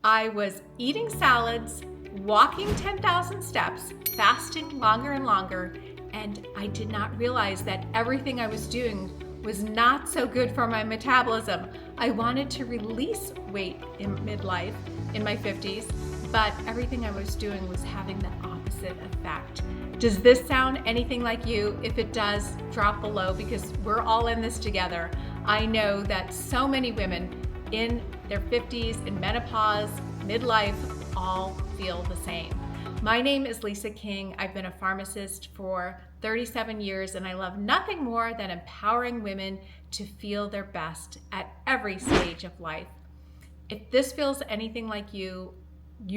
I was eating salads, walking 10,000 steps, fasting longer and longer, and I did not realize that everything I was doing was not so good for my metabolism. I wanted to release weight in midlife, in my 50s, but everything I was doing was having the opposite effect. Does this sound anything like you? If it does, drop below because we're all in this together. I know that so many women in their 50s, in menopause, midlife, all feel the same. My name is Lisa King. I've been a pharmacist for 37 years, and I love nothing more than empowering women to feel their best at every stage of life. If this feels anything like you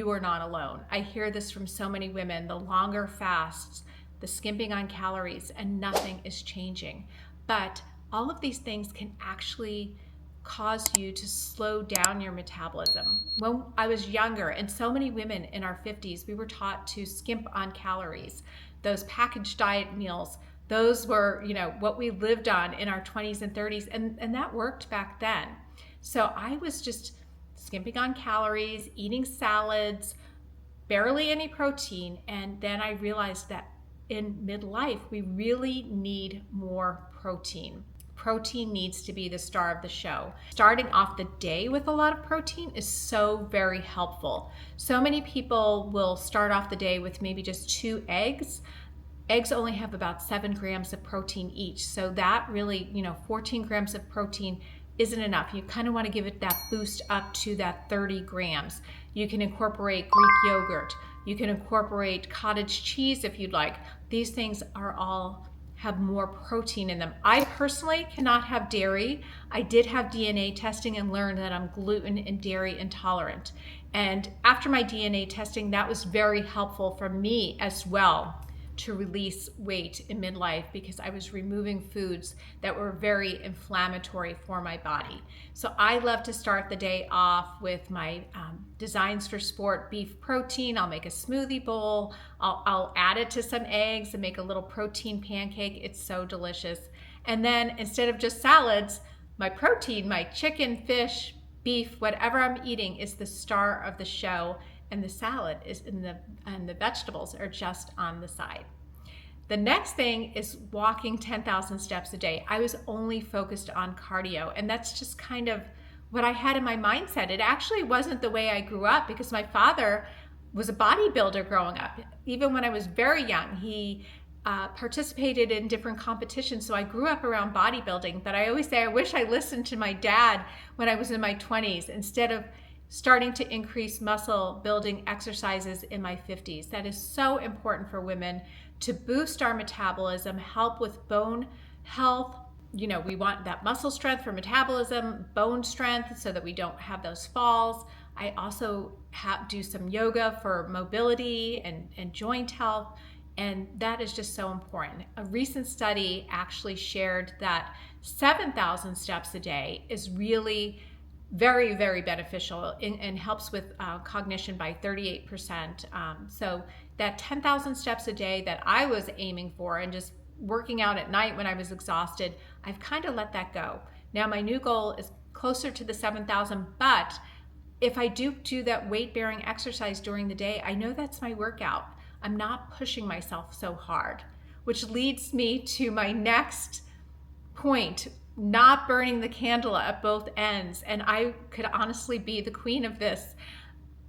are not alone. I hear this from so many women, the longer fasts, the skimping on calories, and nothing is changing. But all of these things can actually cause you to slow down your metabolism. When I was younger, and so many women in our 50s, we were taught to skimp on calories. Those packaged diet meals, those were, what we lived on in our 20s and 30s, and that worked back then. So I was just skimping on calories, eating salads, barely any protein, and then I realized that in midlife, we really need more protein. Protein needs to be the star of the show. Starting off the day with a lot of protein is so very helpful. So many people will start off the day with maybe just 2 eggs. Eggs only have about 7 grams of protein each. So that really, 14 grams of protein isn't enough. You kind of want to give it that boost up to that 30 grams. You can incorporate Greek yogurt. You can incorporate cottage cheese if you'd like. These things are all have more protein in them. I personally cannot have dairy. I did have DNA testing and learned that I'm gluten and dairy intolerant. And after my DNA testing, that was very helpful for me as well to release weight in midlife because I was removing foods that were very inflammatory for my body. So I love to start the day off with my Designs for Sport beef protein. I'll make a smoothie bowl. I'll add it to some eggs and make a little protein pancake. It's so delicious. And then instead of just salads, my protein, my chicken, fish, beef, whatever I'm eating is the star of the show. And the salad and the vegetables are just on the side. The next thing is walking 10,000 steps a day. I was only focused on cardio, and that's just kind of what I had in my mindset. It actually wasn't the way I grew up because my father was a bodybuilder growing up. Even when I was very young, he participated in different competitions. So I grew up around bodybuilding, but I always say I wish I listened to my dad when I was in my 20s instead of starting to increase muscle building exercises in my 50s. That is so important for women to boost our metabolism, help with bone health. We want that muscle strength for metabolism, bone strength so that we don't have those falls. I also do some yoga for mobility and joint health, and that is just so important. A recent study actually shared that 7,000 steps a day is really very, very beneficial and helps with cognition by 38%. So that 10,000 steps a day that I was aiming for and just working out at night when I was exhausted, I've kind of let that go. Now my new goal is closer to the 7,000, but if I do that weight-bearing exercise during the day, I know that's my workout. I'm not pushing myself so hard, which leads me to my next point, not burning the candle at both ends. And I could honestly be the queen of this.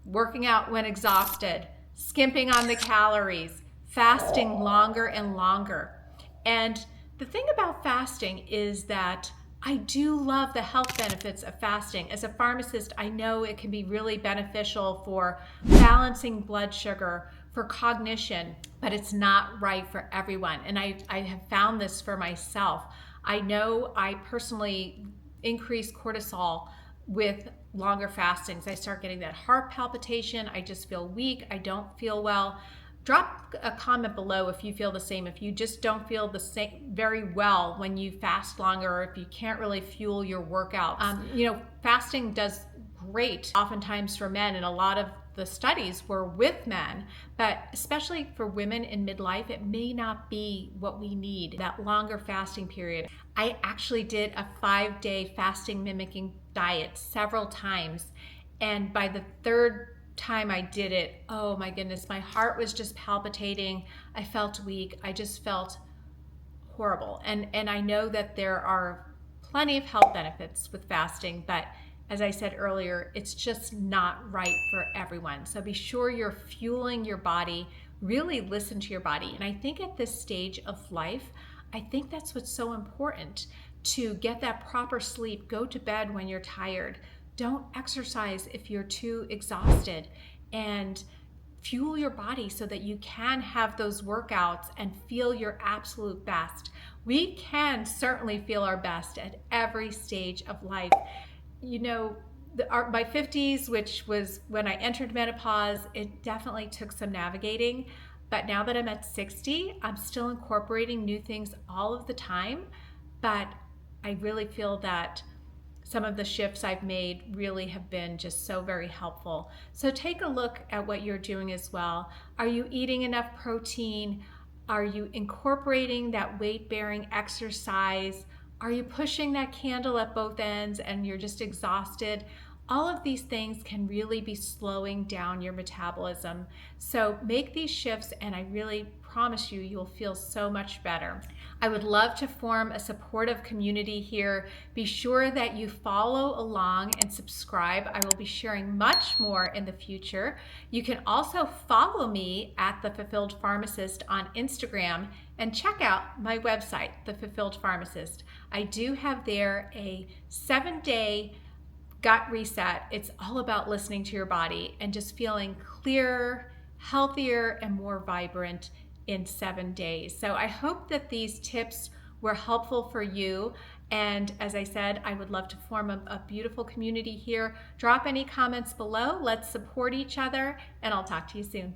Working out when exhausted, skimping on the calories, fasting longer and longer. And the thing about fasting is that I do love the health benefits of fasting. As a pharmacist, I know it can be really beneficial for balancing blood sugar, for cognition, but it's not right for everyone. And I have found this for myself. I know I personally increase cortisol with longer fastings. I start getting that heart palpitation. I just feel weak. I don't feel well. Drop a comment below if you feel the same, if you just don't feel the same very well when you fast longer, or if you can't really fuel your workouts. Fasting does great oftentimes for men, and a lot of the studies were with men, but especially for women in midlife, it may not be what we need, that longer fasting period. I actually did a 5-day fasting mimicking diet several times, And by the third time I did it, oh my goodness, my heart was just palpitating. I felt weak. I just felt horrible. And I know that there are plenty of health benefits with fasting, but as I said earlier, it's just not right for everyone. So be sure you're fueling your body, really listen to your body. And I think at this stage of life, I think that's what's so important, to get that proper sleep, go to bed when you're tired, don't exercise if you're too exhausted, and fuel your body so that you can have those workouts and feel your absolute best. We can certainly feel our best at every stage of life. You know, my 50s, which was when I entered menopause, it definitely took some navigating. But now that I'm at 60, I'm still incorporating new things all of the time. But I really feel that some of the shifts I've made really have been just so very helpful. So take a look at what you're doing as well. Are you eating enough protein? Are you incorporating that weight-bearing exercise? Are you pushing that candle at both ends and you're just exhausted? All of these things can really be slowing down your metabolism. So make these shifts and I really promise you, you'll feel so much better. I would love to form a supportive community here. Be sure that you follow along and subscribe. I will be sharing much more in the future. You can also follow me at The Fulfilled Pharmacist on Instagram and check out my website, The Fulfilled Pharmacist. I do have there a 7-day gut reset. It's all about listening to your body and just feeling clearer, healthier, and more vibrant in 7 days. So I hope that these tips were helpful for you. And as I said, I would love to form a beautiful community here. Drop any comments below. Let's support each other, and I'll talk to you soon.